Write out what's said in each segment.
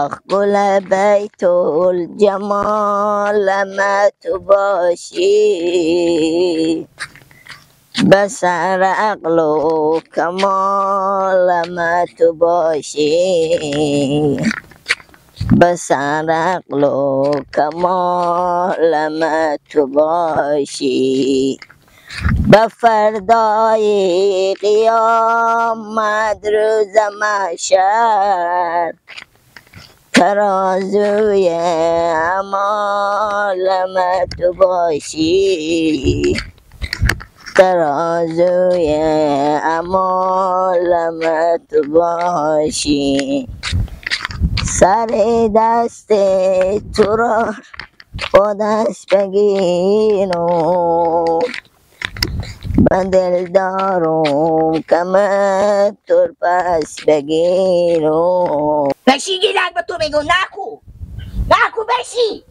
گل بیت الجمال ما تو باشی بسر عقل و کمال ما تو باشی بسر عقل و کمال ما تو باشی به فردای قیامت روز محشر ترازوی اعمال من تو باشی ترازوی اعمال من تو باشی سر دست تو را با دست بگیرم من دلدارم کمه تر پس بگیرم بشی گیلک به تو میگو نکو نکو بشی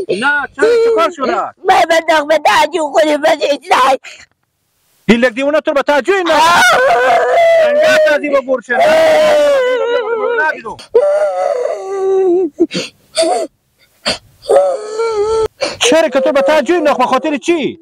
نه چه کار شده؟ من بداخت به تعجیب خودی بزیدن گیلک دیونه تو به تاجوی نه انگار تازی با برشه چرا که تو به تاجوی نه بخاطر چی؟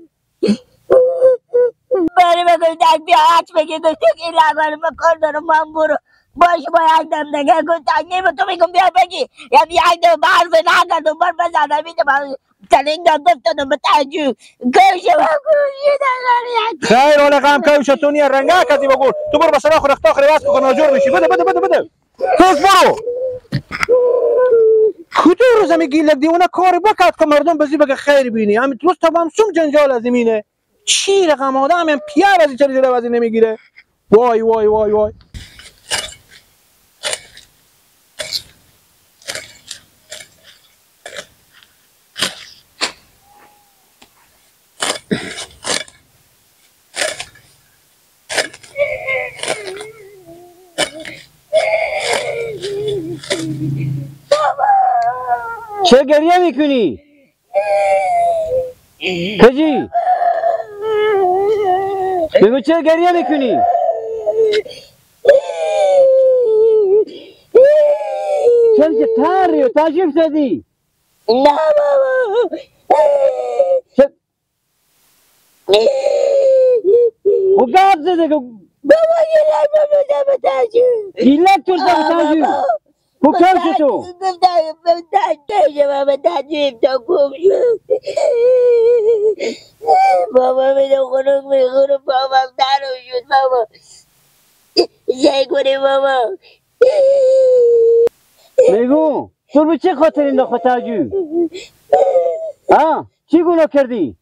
بری بگوی دک بیا عکس بگیر تو این لگل مکار دارم من برو باش با یک دم نگه گفتن نیم تو میگم بیا بگی یا بیا یک دم برف نگردم بر بزنم میده من تلنگ داد گفتنم به تجو گوشه و گوشی دارم خیر حالا غم کوش تو نیه رنگه کسی بگو تو برو به سراخ رخت آخری واسه بکن ناجور میشی بده توس برو کدو روز می گیلک دیونه کاری بکرد که مردم بزی بگه خیر بینی همین روز تمام سوم جنجال از اینه چی رقم آدم هم پیار از چلی جلو وزی نمیگیره وای وای وای وای چه گریه میکنی؟ کجی؟ بگو چه گریه میکنی؟ چرا که تاری و تاجیب زدی؟ نه بابا و گاب زده که بابا گیلک بابا به تجو گیلک تو زده تاجیب و کوش تو بابا تجویم تا گم شد بابا میده خونک میخونه بابا درم شد بابا زی کنی بابا. میگو تو به چه خاطر این خاطر ها چی گناه کردی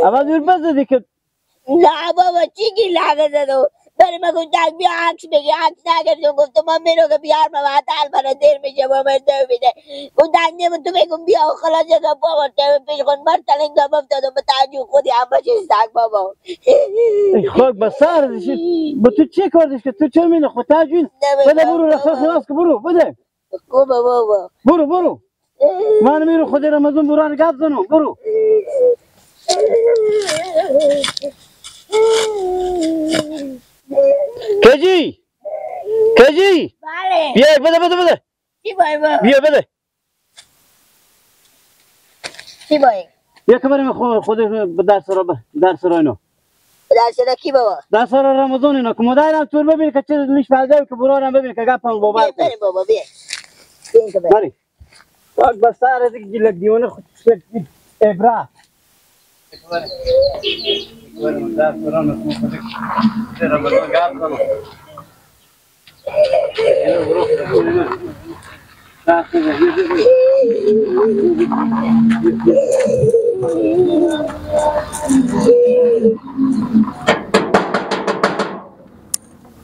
اول دور بزدی که نه بابا چی گیلمه زدو برای من گفتن بیا عکس بگی عکس نگردون گفتم من میرو که بیار من حتی برای دیر میشه با من دو میده گفتن نیم تو بگم بیا خلاص که بابا تو پیش خود مرتلنگ دام افتادم به تعجب خودی هم بچه سگ بابا. خاک به سر با تو چه کردیش که تو چه میده خاطر بده برو رسال خلاص که برو بده خوبه بابا. برو من میرو خود رمضان بران گپ زنم برو کجی بله بیا بده چی باید بابا بیا بده چی باید بیا که بریم خود به درس را اینا درسته کی بابا درس را رمضان اینا که مدرم طور ببین که چه لیش پرده که برارم ببین که گپم باور کن بریم بابا بیا بیا که بریم بریم خاک به سر دیگه دیوانه خود ابره بریم درس را نخون خود رمضان گپ زنم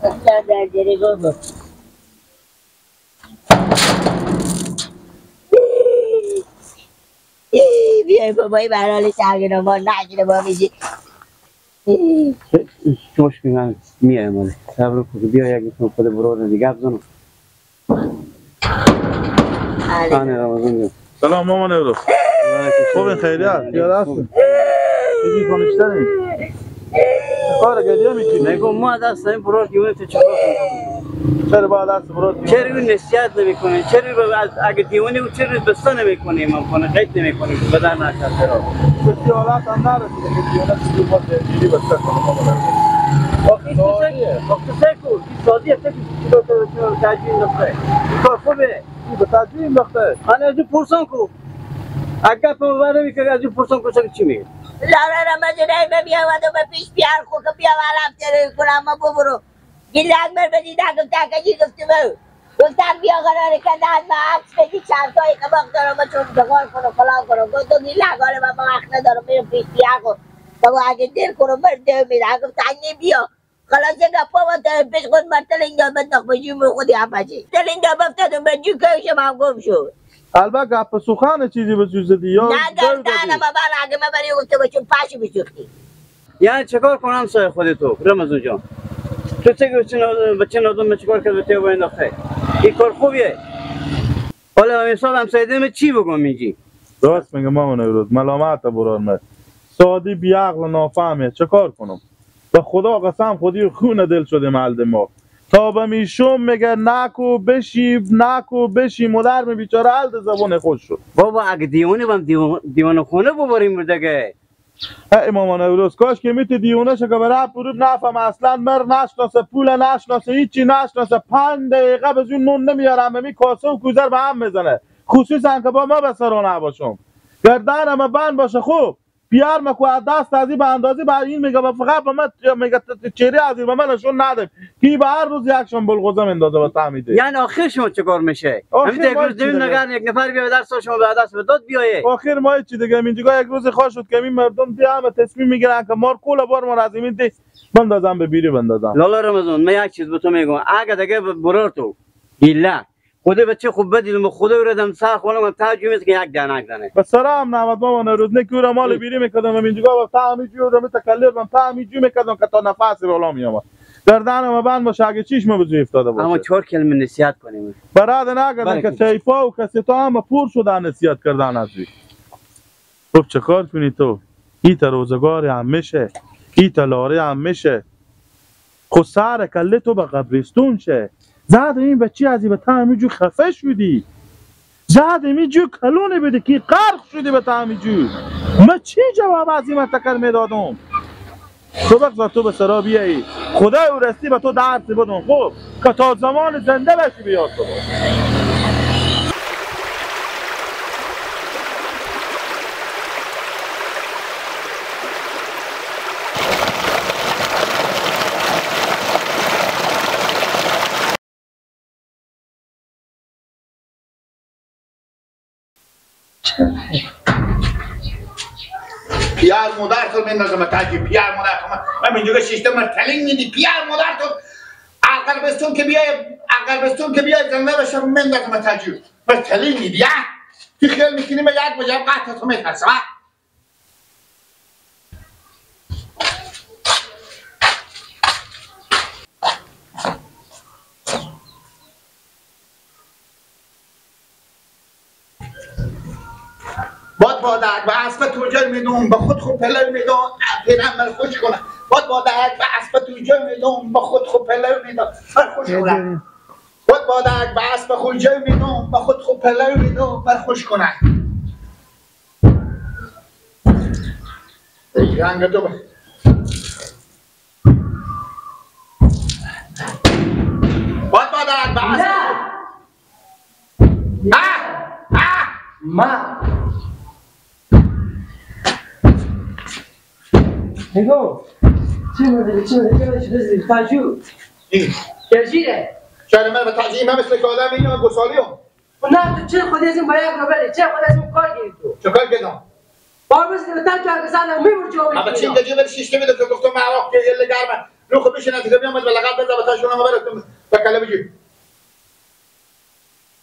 اصلا در جری بابا بیای بابایی برحال سرگنه ما نشده با میشی چوش که من میایم ولی صبر کن بیا یک میتونم خود برو دیگه گپ زنم خانه رمضان جان سلام مامان ابرو خوبین خیریت پیاده هستیم چیزی کنشتنی کار گریه میکنی نگو ما دست این برو دیونه تو چکار کنیم چرا با دست برو چرا نصیحت نمیکنی چرا اگه دیونه و چرا بسته نمیکنی من کنه قید نمیکنی که بدن نشد را کسی حالت هم نرسیده که دیونه چیزی باید جیلی بسته کنم مامان وقت سیکو این سازیه فکر که تجویل نفته کار خوبه این به تجویل انداخته حالا از این پرسان کو اگه پا ببره میکنه از این پرسان کو چی میگه لاره رمضان ای بیا و دو پیش بیار خو که بیا و رفته کنم ما برو گیل اکبر بدید اگم تاکجی گفتم گفتم بیا قراره که دست با عکس بدید چندتایی که باق دارم و چون دقار کنم فلان کنم گفتم گیل اگاره من با وقت ندارم میرم پیش بیار خو تو اگه دیر کنم برده میره اگم تنگی بیا خلاص که پا و تا پیش خود مرتل اینجا بنداخت به جیب خودی هم بچی تل اینجا بفتادم به جو کشم هم گم شد البته گپ سخن چیزی به جوز دی یا نه دردانم من اگه من بری گفته باشم پاشو بسوختی یعنی چکار کنم سای خودتو رمضان جان تو چه بچه نادم چکار کرد به تو انداخته این کار خوبیه حالا حساب هم سایده چی بگم میگی راست میگه مامان ابرو ملامت برار من سادی بیعقل و نافهمه چه کار کنم به خدا قسم خودی خون دل شده ملد ما تا به میشم میگه نکو بشی مادر بیچاره حل زبون خوش شد بابا اگه دیوانه بم دیوانه خونه ببریم دیگه ای مامان اولوس کاش که میتی دیونه شو که برای پروب نفهم اصلا مر نشناسه پول نشناسه هیچی نشناسه 5 دقیقه به زون نون نمیارم می کاسه و کوزر به هم میزنه خصوصا که با ما به سر نباشم گردنم بند باشه خوب بیار مکو دست ازی به اندازی به این میگه فقط به من میگه چهره ازی به من نشون نده کی به هر روز یکشون بلغوزه میندازه به تعمیده یعنی آخر شما چه کار میشه همین یک روز دوین نگرن یک نفر بیا درس شما به دست به داد بیایه آخر ما چی دیگه اینجا یک روز خوش شد که این مردم دیام تصمیم میگیرن که مار کولا بار ما از این بندازم به بیری بندازم لالا رمضان من یک چیز به تو میگم اگه دیگه برار تو ایلا خود بچه خوب بدیدم خدا وردم سر خونم تاجی میز که یک دانه به سلام نعمت بابا روز نکورا مال بیری میکردم اینجا با تعمی جو رو متکلم تعمی جو میکردم که تا نفس بالا میام گردنم بند باشه اگه چشم به جای افتاده باشه اما 4 کلمه نصیحت کنیم برات نگردن که تیفا و کسی تو هم پور شدن نصیحت کردن ازی خب چه کار کنی تو این تا روزگاری هم میشه این تا لاره هم میشه خود سر کله تو به قبرستون شه زد این بچی ازی به تعمی جو خفه شدی زد می جو کلونه بده که غرق شدی به تعمی جو ما چی جواب از این منطقه میدادم تو بگذار تو به سرا بیایی خدای او رستی به تو درس بدون خوب که تا زمان زنده بشی بیاد تو پیار مادر تو میندازم تاجی پیار مادر تو من اینجا شیشته مرتلینگ میدی پیار مادر تو اگر بستون که بیای زنده بشم میندازم تاجی مرتلینگ میدی یا تو خیال میکنی من یک بجم قطع تو میترسم بادک به اسب توجه میدون به خود خوب پلو میدون پیرم من خوش کنم بادک به اسب توجه میدون به خود خوب پلو میدون من خوش کنم بادک به اسب توجه میدون به خود خوب پلو میدون من خوش کنم رنگ تو بادک به اسب ما نگو چی بوده تاجو گرجیره شاید من به تعظیم هم مثل که آدم اینو گسالیم نه تو چه خودی از این باید رو بله چه خودی از این کار گیری تو چه کار کردم؟ بار بسید به تن که بزنم میبور جا اما چین دجی بر شیشته میده که گفتم معراق که یه لگرمه رو خب بشه نتیجه بیامد و لقب بزا و تاشون هم برستم بکله بجی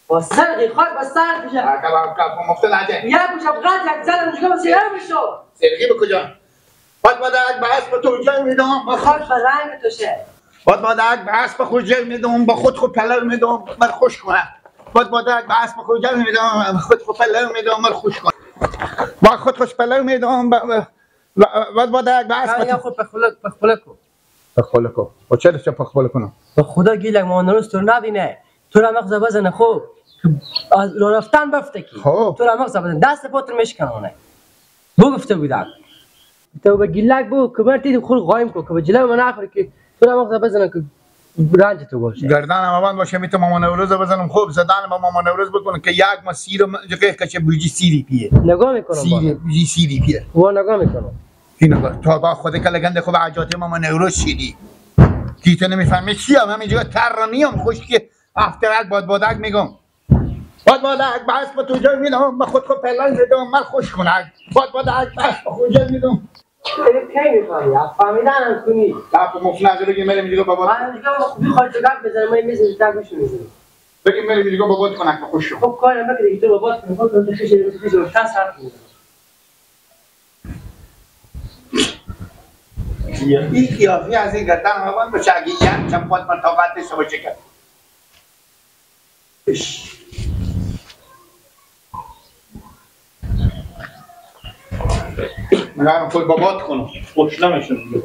با سرقی خواهد با سرق بشه کلام مفتل عجب یا بشه بغد یک زنم جگه بسید بشو سرگی بکجا بادک به اسب توجه میدم خواهد به رنگ تو شه بادک به اسب توجه میدم با خود خود پلو میدم من خوش کنم بادک به اسب توجه میدم خود خود پلو میدم من خوش کنم با خود خوش پلو میدم بادک به اسب یا خود پخبلکو پخبلکو و چرا چه پخبلکو به خدا گیلک ما نروز تو نبینه تو را مغزه بزنه خوب از رو رفتن بفته کی تو را مغزه بزنه دست پاتر میشکنونه بو گفته بودم تو به گیلک بو کبر تیدی خود قایم کو که به جلو من آخری که تو را مغزه بزنه که رنج تو باشه گردن مامان باشه میتو ماما نوروز بزنم خوب زدن با ماما نوروز بکنه که یک ما سیر جگه کچه بوجی سیری پیه نگاه میکنم بوجی سیری پیه و نگاه میکنم این تو با خود که لگنده خوب عجاتی ماما نوروز شیدی کی تو نمیفهمی چیه من اینجا ترانیم خوش که افترک بادک میگم بادک بس به تو جای میدم من خود پلن میدم من خوش کنم بادک بس به خود جای میدم کی میفهمی فهمیدن هم کنی لاپ مفلنگ بگی میرم دیگه بابا من دیگه خوبی خالص گپ بزنم من میز تاگوش میزنم بگی میرم دیگه بابا کنم که خوش شو خب کارم بکنی تو بابا کنی خود تو خیلی شاس حرف میزنم این قیافی از این گردن هوان بشه اگه یک چمپات من طاقت نشه باشه کرد من خود بابات کنم خوش نمیشون